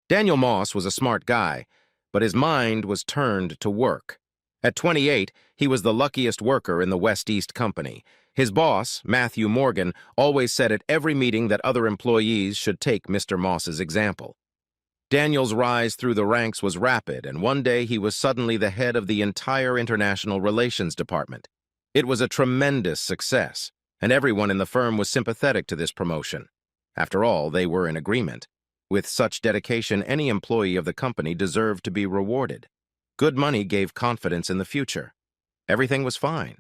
Daniel Moss was a smart guy, but his mind was turned to work. At 28, he was the luckiest worker in the West East Company. His boss, Matthew Morgan, always said at every meeting that other employees should take Mr. Moss's example. Daniel's rise through the ranks was rapid, and one day he was suddenly the head of the entire International Relations Department. It was a tremendous success, and everyone in the firm was sympathetic to this promotion. After all, they were in agreement. With such dedication, any employee of the company deserved to be rewarded. Good money gave confidence in the future. Everything was fine.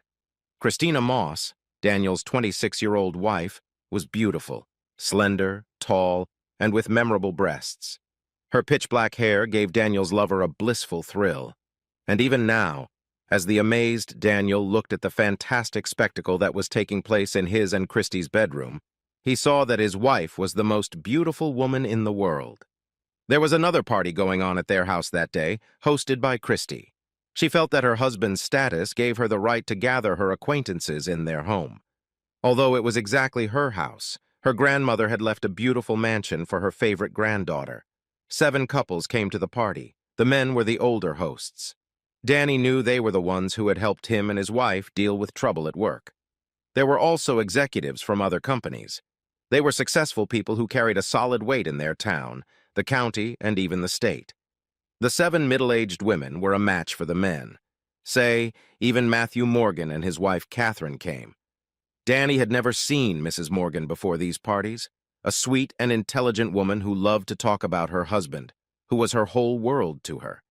Christina Moss, Daniel's 26-year-old wife, was beautiful, slender, tall, and with memorable breasts. Her pitch-black hair gave Daniel's lover a blissful thrill. And even now, as the amazed Daniel looked at the fantastic spectacle that was taking place in his and Christie's bedroom, he saw that his wife was the most beautiful woman in the world. There was another party going on at their house that day, hosted by Christie. She felt that her husband's status gave her the right to gather her acquaintances in their home. Although it was exactly her house, her grandmother had left a beautiful mansion for her favorite granddaughter. 7 couples came to the party. The men were the older hosts. Danny knew they were the ones who had helped him and his wife deal with trouble at work. There were also executives from other companies. They were successful people who carried a solid weight in their town, the county, and even the state. The 7 middle-aged women were a match for the men. Say, even Matthew Morgan and his wife Catherine came. Danny had never seen Mrs. Morgan before these parties, a sweet and intelligent woman who loved to talk about her husband, who was her whole world to her.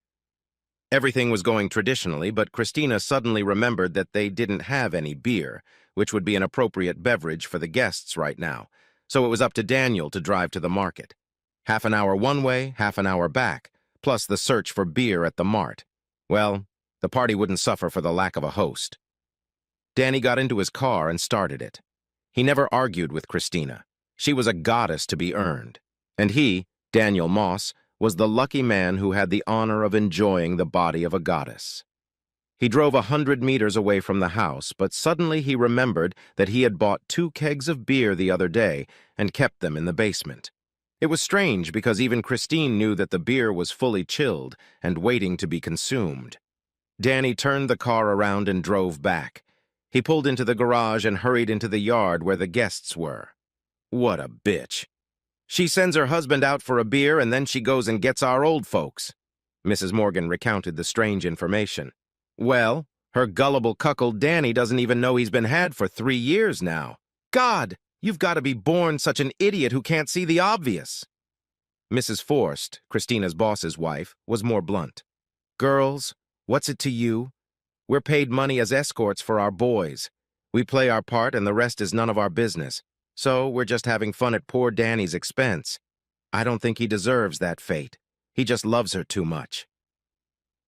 Everything was going traditionally, but Christina suddenly remembered that they didn't have any beer, which would be an appropriate beverage for the guests right now, so it was up to Daniel to drive to the market. Half an hour one way, half an hour back, plus the search for beer at the mart. Well, the party wouldn't suffer for the lack of a host. Danny got into his car and started it. He never argued with Christina. She was a goddess to be earned. And he, Daniel Moss, was the lucky man who had the honor of enjoying the body of a goddess. He drove 100 meters away from the house, but suddenly he remembered that he had bought 2 kegs of beer the other day and kept them in the basement. It was strange because even Christine knew that the beer was fully chilled and waiting to be consumed. Danny turned the car around and drove back. He pulled into the garage and hurried into the yard where the guests were. What a bitch. She sends her husband out for a beer and then she goes and gets our old folks. Mrs. Morgan recounted the strange information. Well, her gullible cuckold Danny doesn't even know he's been had for 3 years now. God, you've got to be born such an idiot who can't see the obvious. Mrs. Forst, Christina's boss's wife, was more blunt. Girls, what's it to you? We're paid money as escorts for our boys. We play our part and the rest is none of our business. So we're just having fun at poor Danny's expense. I don't think he deserves that fate. He just loves her too much.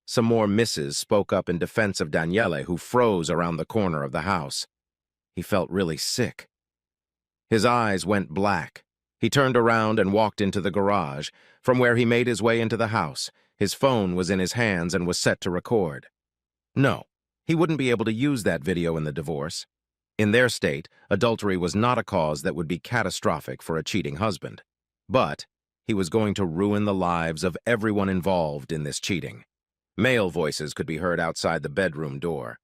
Some more misses spoke up in defense of Daniele, who froze around the corner of the house. He felt really sick. His eyes went black. He turned around and walked into the garage, from where he made his way into the house. His phone was in his hands and was set to record. No, he wouldn't be able to use that video in the divorce. In their state, adultery was not a cause that would be catastrophic for a cheating husband. But he was going to ruin the lives of everyone involved in this cheating. Male voices could be heard outside the bedroom door.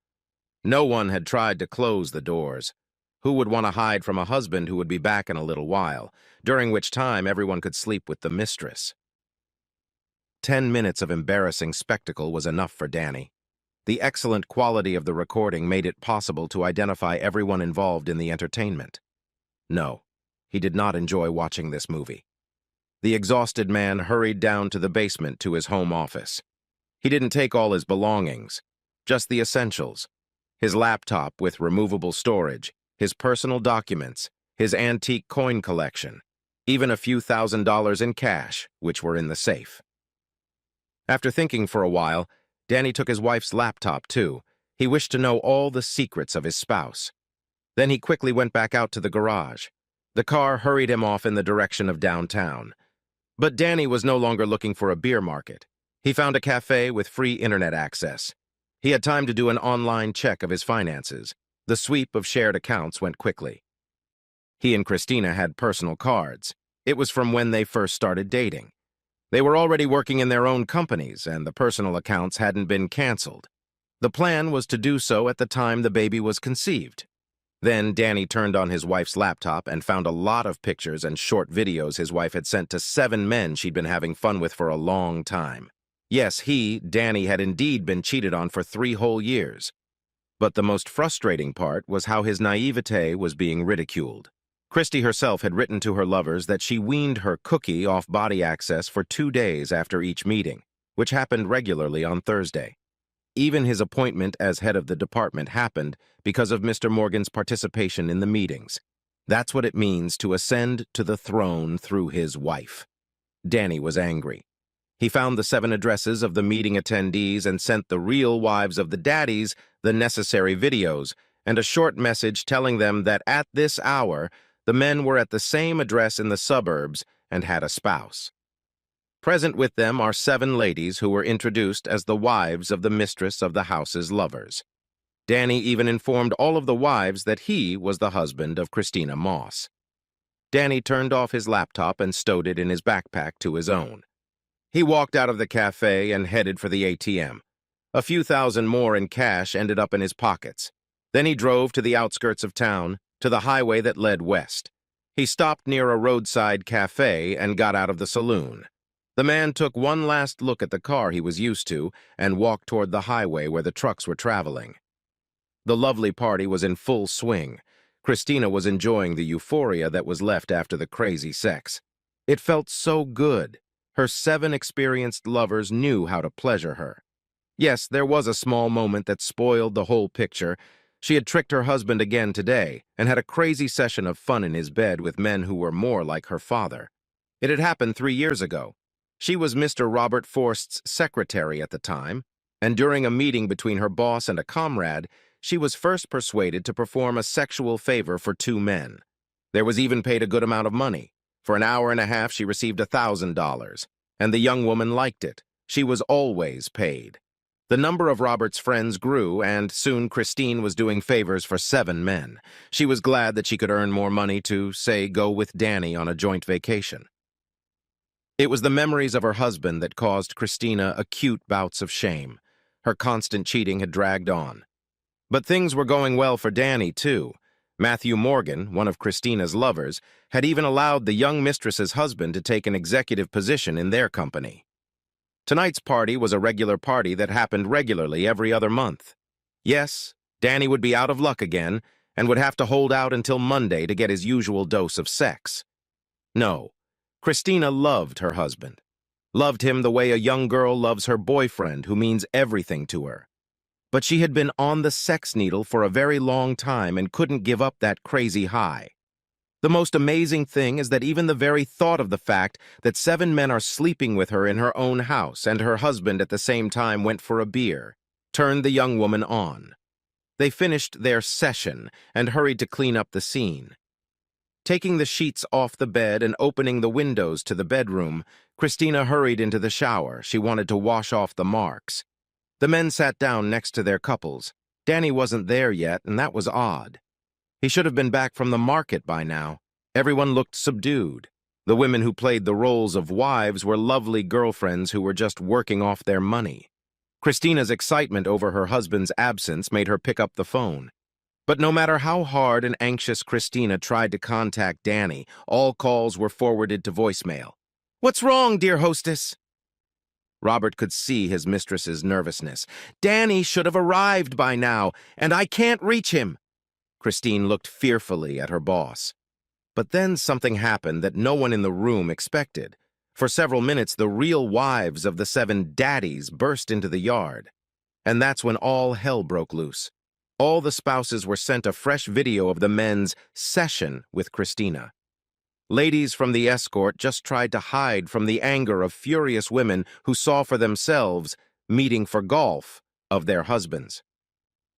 No one had tried to close the doors. Who would want to hide from a husband who would be back in a little while, during which time everyone could sleep with the mistress? 10 minutes of embarrassing spectacle was enough for Danny. The excellent quality of the recording made it possible to identify everyone involved in the entertainment. No, he did not enjoy watching this movie. The exhausted man hurried down to the basement to his home office. He didn't take all his belongings, just the essentials. His laptop with removable storage, his personal documents, his antique coin collection, even a few $1,000s in cash, which were in the safe. After thinking for a while, Danny took his wife's laptop, too. He wished to know all the secrets of his spouse. Then he quickly went back out to the garage. The car hurried him off in the direction of downtown. But Danny was no longer looking for a beer market. He found a cafe with free internet access. He had time to do an online check of his finances. The sweep of shared accounts went quickly. He and Christina had personal cards. It was from when they first started dating. They were already working in their own companies, and the personal accounts hadn't been canceled. The plan was to do so at the time the baby was conceived. Then Danny turned on his wife's laptop and found a lot of pictures and short videos his wife had sent to 7 men she'd been having fun with for a long time. Yes, Danny, had indeed been cheated on for 3 whole years. But the most frustrating part was how his naivete was being ridiculed. Christy herself had written to her lovers that she weaned her cookie off body access for 2 days after each meeting, which happened regularly on Thursday. Even his appointment as head of the department happened because of Mr. Morgan's participation in the meetings. That's what it means to ascend to the throne through his wife. Danny was angry. He found the 7 addresses of the meeting attendees and sent the real wives of the daddies the necessary videos and a short message telling them that at this hour, the men were at the same address in the suburbs and had a spouse. Present with them are 7 ladies who were introduced as the wives of the mistress of the house's lovers. Danny even informed all of the wives that he was the husband of Christina Moss. Danny turned off his laptop and stowed it in his backpack to his own. He walked out of the cafe and headed for the ATM. A few thousand more in cash ended up in his pockets. Then he drove to the outskirts of town, to the highway that led west. He stopped near a roadside cafe and got out of the saloon. The man took one last look at the car he was used to and walked toward the highway where the trucks were traveling. The lovely party was in full swing. Christina was enjoying the euphoria that was left after the crazy sex. It felt so good. Her 7 experienced lovers knew how to pleasure her. Yes, there was a small moment that spoiled the whole picture. She had tricked her husband again today and had a crazy session of fun in his bed with men who were more like her father. It had happened 3 years ago. She was Mr. Robert Forst's secretary at the time, and during a meeting between her boss and a comrade, she was first persuaded to perform a sexual favor for 2 men. There was even paid a good amount of money. For an hour and a half, she received $1,000, and the young woman liked it. She was always paid. The number of Robert's friends grew, and soon Christine was doing favors for 7 men. She was glad that she could earn more money to, say, go with Danny on a joint vacation. It was the memories of her husband that caused Christina acute bouts of shame. Her constant cheating had dragged on. But things were going well for Danny, too. Matthew Morgan, one of Christina's lovers, had even allowed the young mistress's husband to take an executive position in their company. Tonight's party was a regular party that happened regularly every other month. Yes, Danny would be out of luck again and would have to hold out until Monday to get his usual dose of sex. No, Christina loved her husband. Loved him the way a young girl loves her boyfriend who means everything to her. But she had been on the sex needle for a very long time and couldn't give up that crazy high. The most amazing thing is that even the very thought of the fact that 7 men are sleeping with her in her own house and her husband at the same time went for a beer turned the young woman on. They finished their session and hurried to clean up the scene. Taking the sheets off the bed and opening the windows to the bedroom, Christina hurried into the shower. She wanted to wash off the marks. The men sat down next to their couples. Danny wasn't there yet, and that was odd. He should have been back from the market by now. Everyone looked subdued. The women who played the roles of wives were lovely girlfriends who were just working off their money. Christina's excitement over her husband's absence made her pick up the phone. But no matter how hard and anxious Christina tried to contact Danny, all calls were forwarded to voicemail. "What's wrong, dear hostess?" Robert could see his mistress's nervousness. "Danny should have arrived by now, and I can't reach him." Christine looked fearfully at her boss. But then something happened that no one in the room expected. For several minutes, the real wives of the 7 daddies burst into the yard. And that's when all hell broke loose. All the spouses were sent a fresh video of the men's session with Christina. Ladies from the escort just tried to hide from the anger of furious women who saw for themselves meeting for golf of their husbands.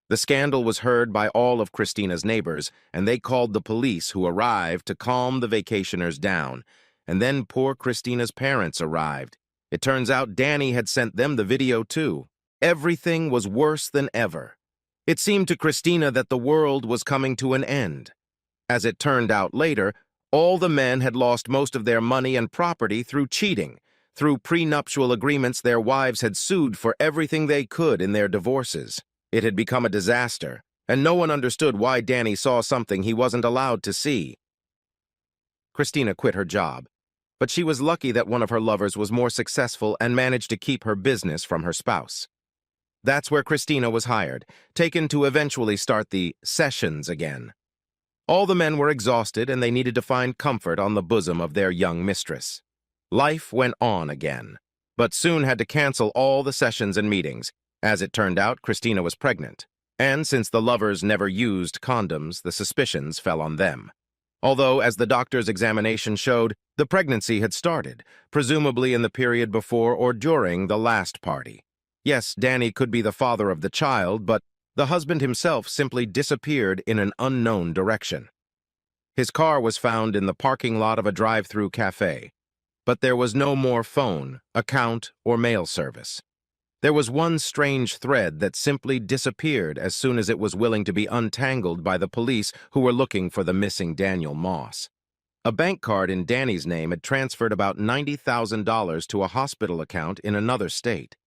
The scandal was heard by all of Christina's neighbors, and they called the police, who arrived to calm the vacationers down. And then poor Christina's parents arrived. It turns out Danny had sent them the video too. Everything was worse than ever. It seemed to Christina that the world was coming to an end. As it turned out later, all the men had lost most of their money and property through cheating, Through prenuptial agreements, their wives had sued for everything they could in their divorces. It had become a disaster, and no one understood why Danny saw something he wasn't allowed to see. Christina quit her job, but she was lucky that one of her lovers was more successful and managed to keep her business from her spouse. That's where Christina was hired, taken to eventually start the sessions again. All the men were exhausted and they needed to find comfort on the bosom of their young mistress. Life went on again, but soon had to cancel all the sessions and meetings. As it turned out, Christina was pregnant, and since the lovers never used condoms, the suspicions fell on them. Although, as the doctor's examination showed, the pregnancy had started, presumably in the period before or during the last party. Yes, Danny could be the father of the child, but the husband himself simply disappeared in an unknown direction. His car was found in the parking lot of a drive-through cafe, but there was no more phone, account, or mail service. There was one strange thread that simply disappeared as soon as it was willing to be untangled by the police who were looking for the missing Daniel Moss. A bank card in Danny's name had transferred about $90,000 to a hospital account in another state.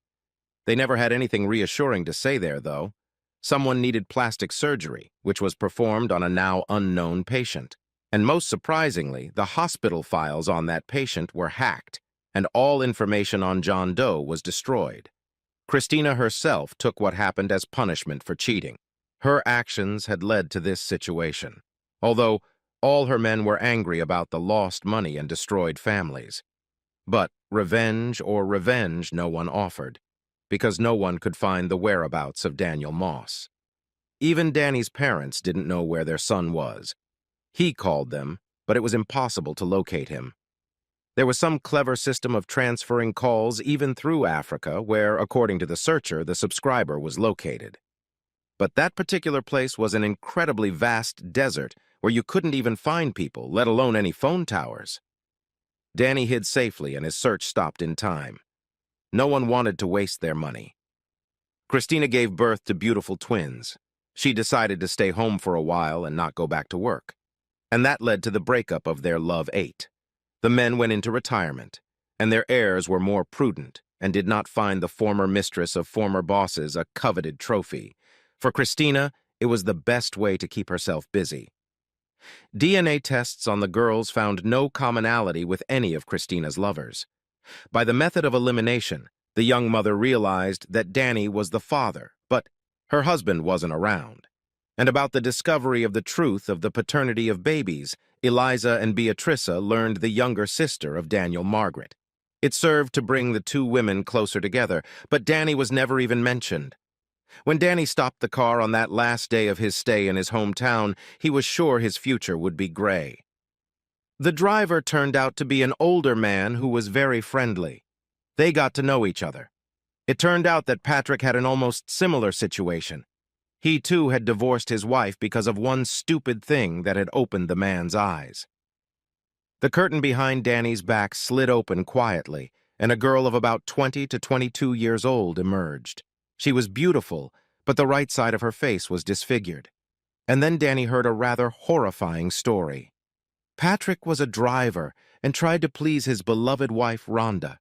They never had anything reassuring to say there, though. Someone needed plastic surgery, which was performed on a now unknown patient. And most surprisingly, the hospital files on that patient were hacked, and all information on John Doe was destroyed. Christina herself took what happened as punishment for cheating. Her actions had led to this situation, although all her men were angry about the lost money and destroyed families. But revenge no one offered, because no one could find the whereabouts of Daniel Moss. Even Danny's parents didn't know where their son was. He called them, but it was impossible to locate him. There was some clever system of transferring calls even through Africa where, according to the searcher, the subscriber was located. But that particular place was an incredibly vast desert where you couldn't even find people, let alone any phone towers. Danny hid safely and his search stopped in time. No one wanted to waste their money. Christina gave birth to beautiful twins. She decided to stay home for a while and not go back to work. And that led to the breakup of their love 8. The men went into retirement, and their heirs were more prudent and did not find the former mistress of former bosses a coveted trophy. For Christina, it was the best way to keep herself busy. DNA tests on the girls found no commonality with any of Christina's lovers. By the method of elimination, the young mother realized that Danny was the father, but her husband wasn't around. And about the discovery of the truth of the paternity of babies, Eliza and Beatrice learned the younger sister of Daniel, Margaret. It served to bring the two women closer together, but Danny was never even mentioned. When Danny stopped the car on that last day of his stay in his hometown, he was sure his future would be gray. The driver turned out to be an older man who was very friendly. They got to know each other. It turned out that Patrick had an almost similar situation. He too had divorced his wife because of one stupid thing that had opened the man's eyes. The curtain behind Danny's back slid open quietly, and a girl of about 20 to 22 years old emerged. She was beautiful, but the right side of her face was disfigured. And then Danny heard a rather horrifying story. Patrick was a driver and tried to please his beloved wife, Rhonda.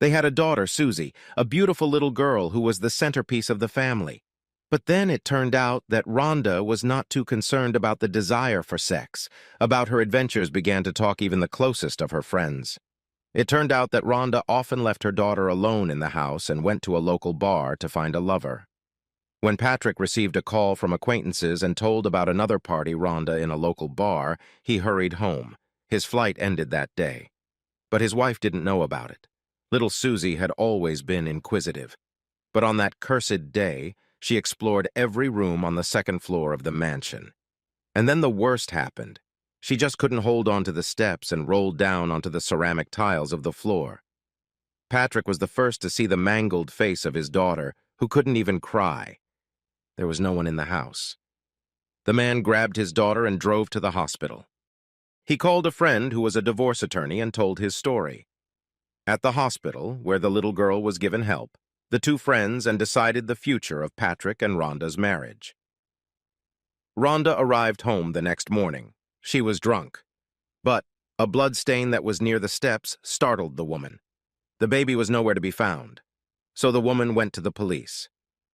They had a daughter, Susie, a beautiful little girl who was the centerpiece of the family. But then it turned out that Rhonda was not too concerned about the desire for sex. About her adventures began to talk even the closest of her friends. It turned out that Rhonda often left her daughter alone in the house and went to a local bar to find a lover. When Patrick received a call from acquaintances and told about another party Rhonda in a local bar, he hurried home. His flight ended that day. But his wife didn't know about it. Little Susie had always been inquisitive. But on that cursed day, she explored every room on the second floor of the mansion. And then the worst happened. She just couldn't hold onto the steps and rolled down onto the ceramic tiles of the floor. Patrick was the first to see the mangled face of his daughter, who couldn't even cry. There was no one in the house. The man grabbed his daughter and drove to the hospital. He called a friend who was a divorce attorney and told his story. At the hospital, where the little girl was given help, the two friends and decided the future of Patrick and Rhonda's marriage. Rhonda arrived home the next morning. She was drunk, but a blood stain that was near the steps startled the woman. The baby was nowhere to be found. So the woman went to the police.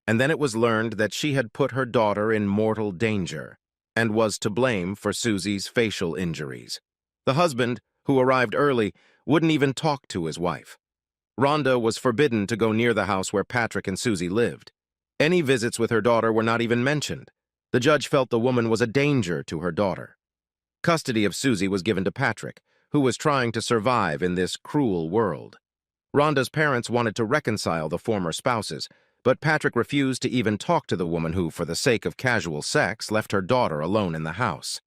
And then it was learned that she had put her daughter in mortal danger and was to blame for Susie's facial injuries. The husband, who arrived early, wouldn't even talk to his wife. Rhonda was forbidden to go near the house where Patrick and Susie lived. Any visits with her daughter were not even mentioned. The judge felt the woman was a danger to her daughter. Custody of Susie was given to Patrick, who was trying to survive in this cruel world. Rhonda's parents wanted to reconcile the former spouses, but Patrick refused to even talk to the woman who, for the sake of casual sex, left her daughter alone in the house.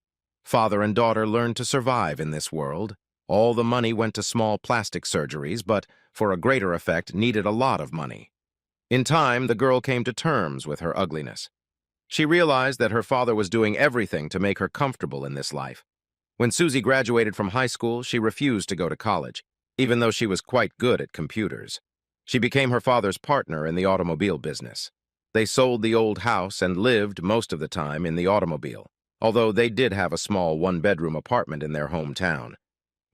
Father and daughter learned to survive in this world. All the money went to small plastic surgeries, but, for a greater effect, needed a lot of money. In time, the girl came to terms with her ugliness. She realized that her father was doing everything to make her comfortable in this life. When Susie graduated from high school, she refused to go to college, even though she was quite good at computers. She became her father's partner in the automobile business. They sold the old house and lived most of the time in the automobile, although they did have a small one-bedroom apartment in their hometown.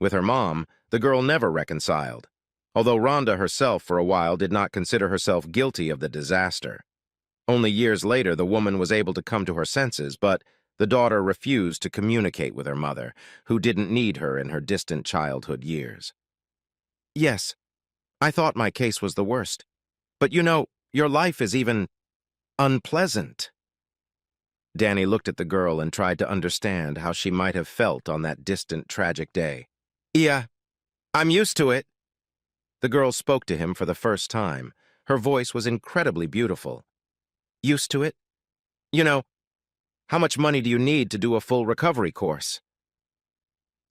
With her mom, the girl never reconciled, although Rhonda herself for a while did not consider herself guilty of the disaster. Only years later, the woman was able to come to her senses, but the daughter refused to communicate with her mother, who didn't need her in her distant childhood years. Yes, I thought my case was the worst. But you know, your life is even unpleasant. Danny looked at the girl and tried to understand how she might have felt on that distant, tragic day. Yeah, I'm used to it. The girl spoke to him for the first time. Her voice was incredibly beautiful. Used to it? You know, how much money do you need to do a full recovery course?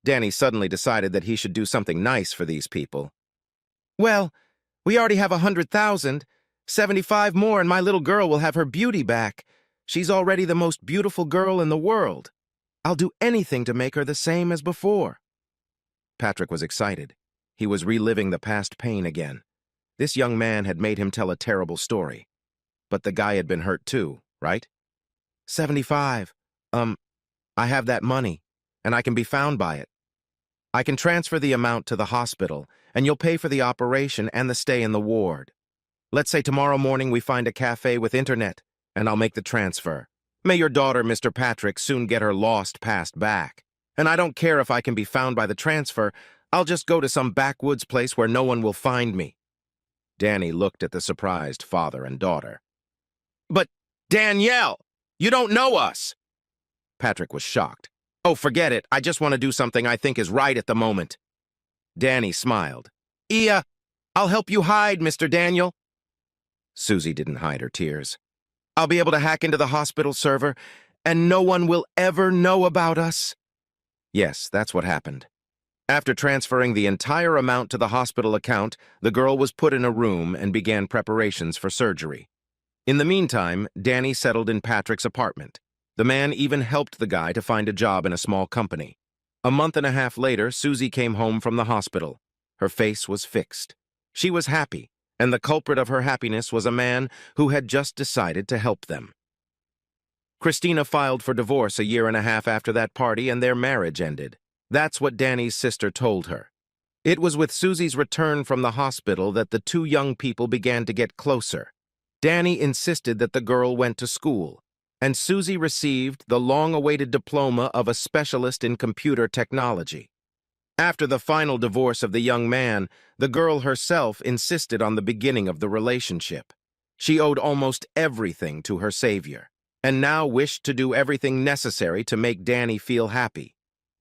Danny suddenly decided that he should do something nice for these people. Well, we already have 100,000. 75 more and my little girl will have her beauty back. She's already the most beautiful girl in the world. I'll do anything to make her the same as before. Patrick was excited. He was reliving the past pain again. This young man had made him tell a terrible story. But the guy had been hurt too, right? 75. I have that money, and I can be found by it. I can transfer the amount to the hospital, and you'll pay for the operation and the stay in the ward. Let's say tomorrow morning we find a cafe with internet, and I'll make the transfer. May your daughter, Mr. Patrick, soon get her lost past back. And I don't care if I can be found by the transfer. I'll just go to some backwoods place where no one will find me. Danny looked at the surprised father and daughter. But, Danielle, you don't know us! Patrick was shocked. Oh, forget it. I just want to do something I think is right at the moment. Danny smiled. I'll help you hide, Mr. Daniel. Susie didn't hide her tears. I'll be able to hack into the hospital server, and no one will ever know about us. Yes, that's what happened. After transferring the entire amount to the hospital account, the girl was put in a room and began preparations for surgery. In the meantime, Danny settled in Patrick's apartment. The man even helped the guy to find a job in a small company. A month and a half later, Susie came home from the hospital. Her face was fixed. She was happy, and the culprit of her happiness was a man who had just decided to help them. Christina filed for divorce a year and a half after that party, and their marriage ended. That's what Danny's sister told her. It was with Susie's return from the hospital that the two young people began to get closer. Danny insisted that the girl went to school, and Susie received the long-awaited diploma of a specialist in computer technology. After the final divorce of the young man, the girl herself insisted on the beginning of the relationship. She owed almost everything to her savior, and now wished to do everything necessary to make Danny feel happy.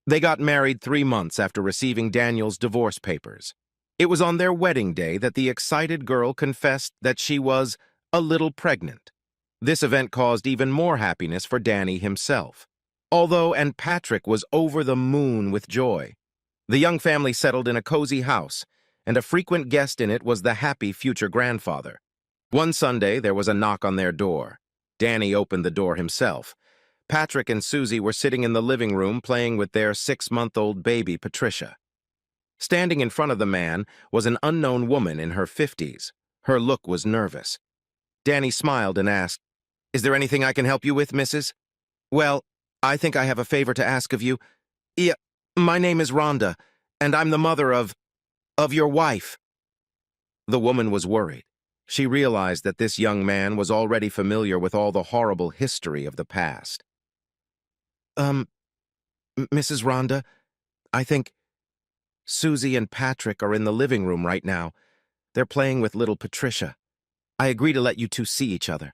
They got married 3 months after receiving Daniel's divorce papers. It was on their wedding day that the excited girl confessed that she was a little pregnant. This event caused even more happiness for Danny himself. And Patrick was over the moon with joy. The young family settled in a cozy house, and a frequent guest in it was the happy future grandfather. One Sunday, there was a knock on their door. Danny opened the door himself. Patrick and Susie were sitting in the living room playing with their 6-month-old baby, Patricia. Standing in front of the man was an unknown woman in her 50s. Her look was nervous. Danny smiled and asked, "Is there anything I can help you with, Mrs.? Well, I think I have a favor to ask of you. My name is Rhonda, and I'm the mother of your wife." The woman was worried. She realized that this young man was already familiar with all the horrible history of the past. Um, Mrs. Rhonda, I think Susie and Patrick are in the living room right now. They're playing with little Patricia. I agree to let you two see each other.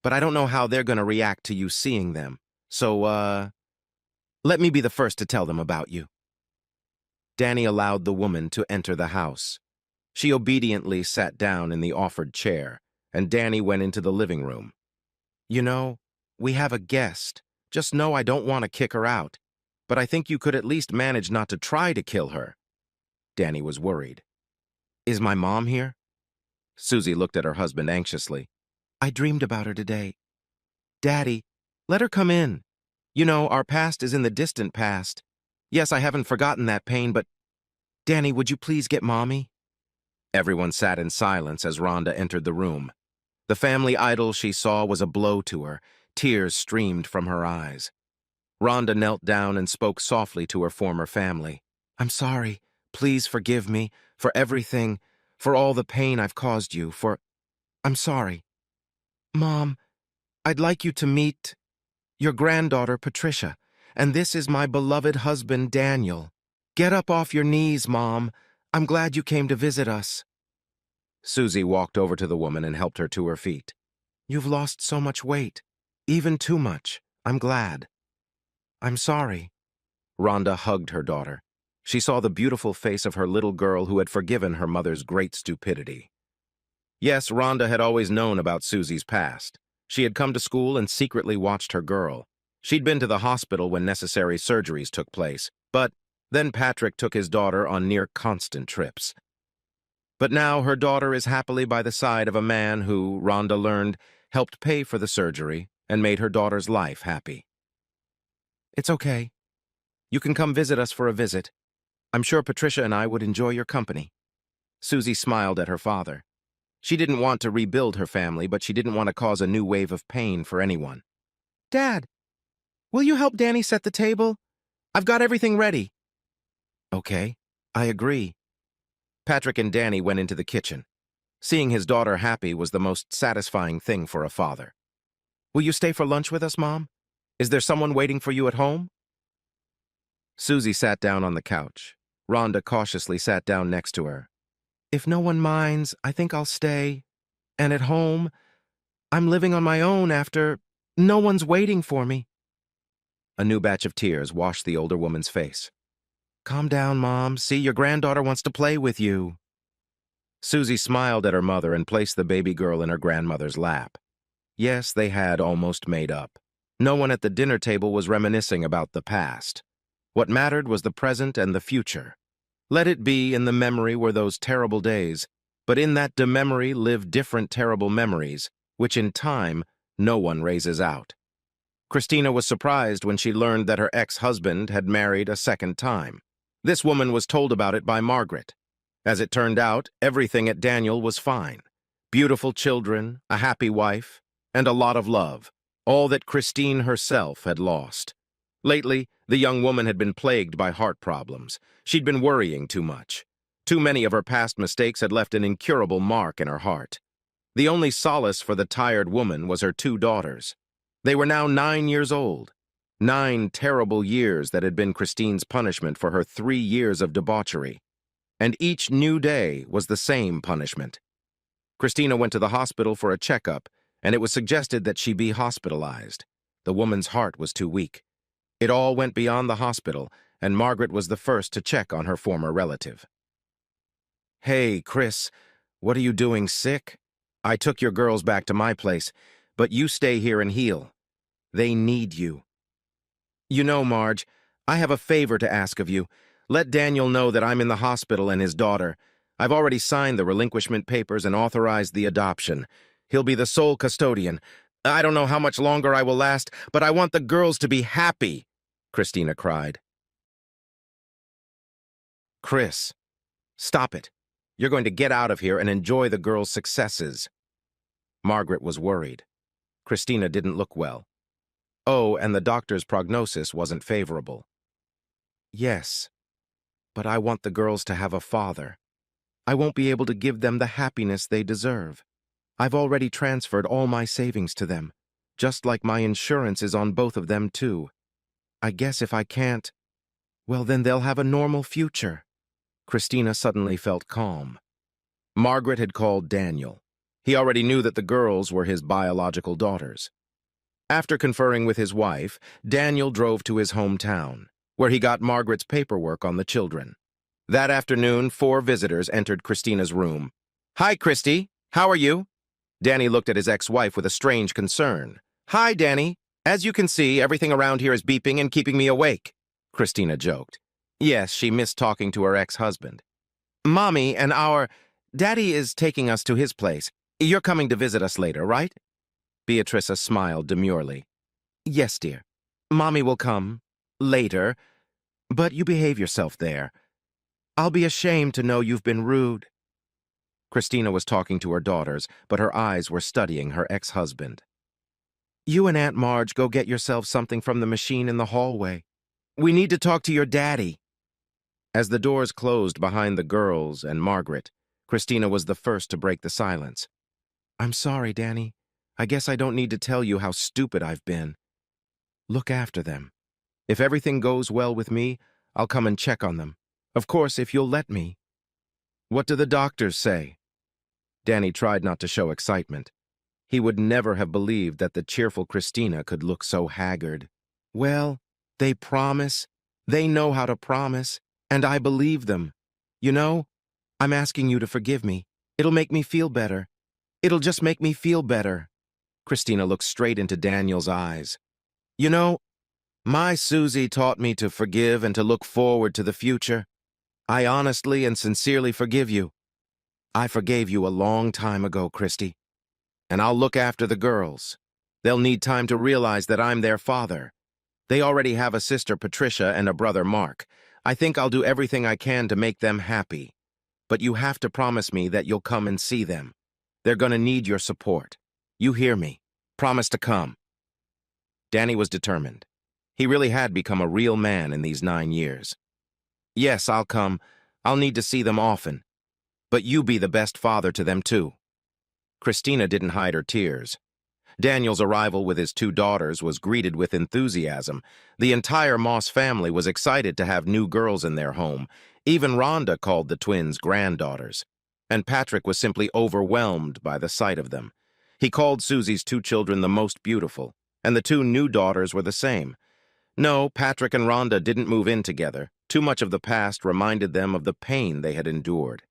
But I don't know how they're going to react to you seeing them. So, let me be the first to tell them about you. Danny allowed the woman to enter the house. She obediently sat down in the offered chair, and Danny went into the living room. You know, we have a guest. Just know I don't want to kick her out. But I think you could at least manage not to try to kill her. Danny was worried. Is my mom here? Susie looked at her husband anxiously. I dreamed about her today. Daddy, let her come in. You know, our past is in the distant past. Yes, I haven't forgotten that pain, but Danny, would you please get Mommy? Everyone sat in silence as Rhonda entered the room. The family idol she saw was a blow to her. Tears streamed from her eyes. Rhonda knelt down and spoke softly to her former family. I'm sorry. Please forgive me for everything, for all the pain I've caused you, I'm sorry. Mom, I'd like you to meet your granddaughter, Patricia, and this is my beloved husband, Daniel. Get up off your knees, Mom. I'm glad you came to visit us. Susie walked over to the woman and helped her to her feet. You've lost so much weight. Even too much. I'm glad. I'm sorry. Rhonda hugged her daughter. She saw the beautiful face of her little girl who had forgiven her mother's great stupidity. Yes, Rhonda had always known about Susie's past. She had come to school and secretly watched her girl. She'd been to the hospital when necessary surgeries took place, but then Patrick took his daughter on near-constant trips. But now her daughter is happily by the side of a man who, Rhonda learned, helped pay for the surgery and made her daughter's life happy. It's okay. You can come visit us for a visit. I'm sure Patricia and I would enjoy your company. Susie smiled at her father. She didn't want to rebuild her family, but she didn't want to cause a new wave of pain for anyone. Dad, will you help Danny set the table? I've got everything ready. Okay, I agree. Patrick and Danny went into the kitchen. Seeing his daughter happy was the most satisfying thing for a father. Will you stay for lunch with us, Mom? Is there someone waiting for you at home? Susie sat down on the couch. Rhonda cautiously sat down next to her. If no one minds, I think I'll stay. And at home, I'm living on my own after no one's waiting for me. A new batch of tears washed the older woman's face. Calm down, Mom. See, your granddaughter wants to play with you. Susie smiled at her mother and placed the baby girl in her grandmother's lap. Yes, they had almost made up. No one at the dinner table was reminiscing about the past. What mattered was the present and the future. Let it be in the memory were those terrible days, but in that memory live different terrible memories, which in time no one raises out. Christina was surprised when she learned that her ex-husband had married a second time. This woman was told about it by Margaret. As it turned out, everything at Daniel was fine. Beautiful children, a happy wife, and a lot of love, all that Christine herself had lost. Lately, the young woman had been plagued by heart problems. She'd been worrying too much. Too many of her past mistakes had left an incurable mark in her heart. The only solace for the tired woman was her 2 daughters. They were now 9 years old. 9 terrible years that had been Christine's punishment for her 3 years of debauchery. And each new day was the same punishment. Christina went to the hospital for a checkup, and it was suggested that she be hospitalized. The woman's heart was too weak. It all went beyond the hospital, and Margaret was the first to check on her former relative. Hey, Chris, what are you doing, sick? I took your girls back to my place, but you stay here and heal. They need you. You know, Marge, I have a favor to ask of you. Let Daniel know that I'm in the hospital and his daughter. I've already signed the relinquishment papers and authorized the adoption. He'll be the sole custodian. I don't know how much longer I will last, but I want the girls to be happy, Christina cried. Chris, stop it. You're going to get out of here and enjoy the girls' successes. Margaret was worried. Christina didn't look well. Oh, and the doctor's prognosis wasn't favorable. Yes, but I want the girls to have a father. I won't be able to give them the happiness they deserve. I've already transferred all my savings to them, just like my insurance is on both of them too. I guess if I can't, well, then they'll have a normal future." Christina suddenly felt calm. Margaret had called Daniel. He already knew that the girls were his biological daughters. After conferring with his wife, Daniel drove to his hometown, where he got Margaret's paperwork on the children. That afternoon, 4 visitors entered Christina's room. "Hi, Christy. How are you?" Danny looked at his ex-wife with a strange concern. "Hi, Danny. As you can see, everything around here is beeping and keeping me awake," Christina joked. Yes, she missed talking to her ex-husband. "Mommy and Daddy is taking us to his place. You're coming to visit us later, right?" Beatrice smiled demurely. "Yes, dear. Mommy will come. Later. But you behave yourself there. I'll be ashamed to know you've been rude." Christina was talking to her daughters, but her eyes were studying her ex-husband. "You and Aunt Marge go get yourself something from the machine in the hallway. We need to talk to your daddy." As the doors closed behind the girls and Margaret, Christina was the first to break the silence. "I'm sorry, Danny. I guess I don't need to tell you how stupid I've been. Look after them. If everything goes well with me, I'll come and check on them. Of course, if you'll let me." "What do the doctors say?" Danny tried not to show excitement. He would never have believed that the cheerful Christina could look so haggard. "Well, they promise. They know how to promise, and I believe them. You know, I'm asking you to forgive me. It'll make me feel better. It'll just make me feel better." Christina looked straight into Daniel's eyes. "You know, my Susie taught me to forgive and to look forward to the future. I honestly and sincerely forgive you. I forgave you a long time ago, Christy. And I'll look after the girls. They'll need time to realize that I'm their father. They already have a sister, Patricia, and a brother, Mark. I think I'll do everything I can to make them happy. But you have to promise me that you'll come and see them. They're gonna need your support. You hear me? Promise to come." Danny was determined. He really had become a real man in these 9 years. "Yes, I'll come. I'll need to see them often. But you be the best father to them, too." Christina didn't hide her tears. Daniel's arrival with his 2 daughters was greeted with enthusiasm. The entire Moss family was excited to have new girls in their home. Even Rhonda called the twins granddaughters. And Patrick was simply overwhelmed by the sight of them. He called Susie's 2 children the most beautiful, and the 2 new daughters were the same. No, Patrick and Rhonda didn't move in together. Too much of the past reminded them of the pain they had endured.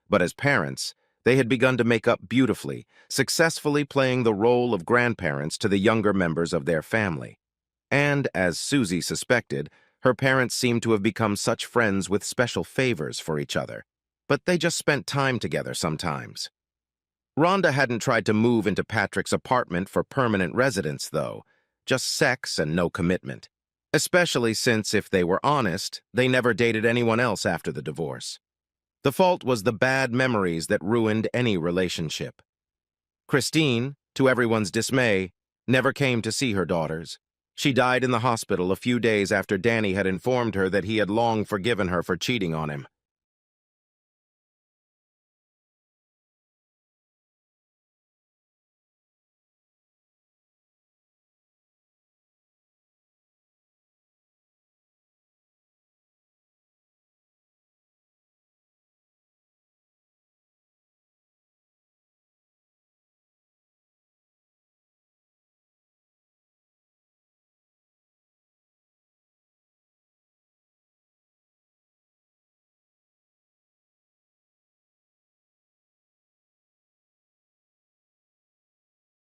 But as parents, they had begun to make up beautifully, successfully playing the role of grandparents to the younger members of their family. And, as Susie suspected, her parents seemed to have become such friends with special favors for each other. But they just spent time together sometimes. Rhonda hadn't tried to move into Patrick's apartment for permanent residence, though. Just sex and no commitment. Especially since, if they were honest, they never dated anyone else after the divorce. The fault was the bad memories that ruined any relationship. Christine, to everyone's dismay, never came to see her daughters. She died in the hospital a few days after Danny had informed her that he had long forgiven her for cheating on him.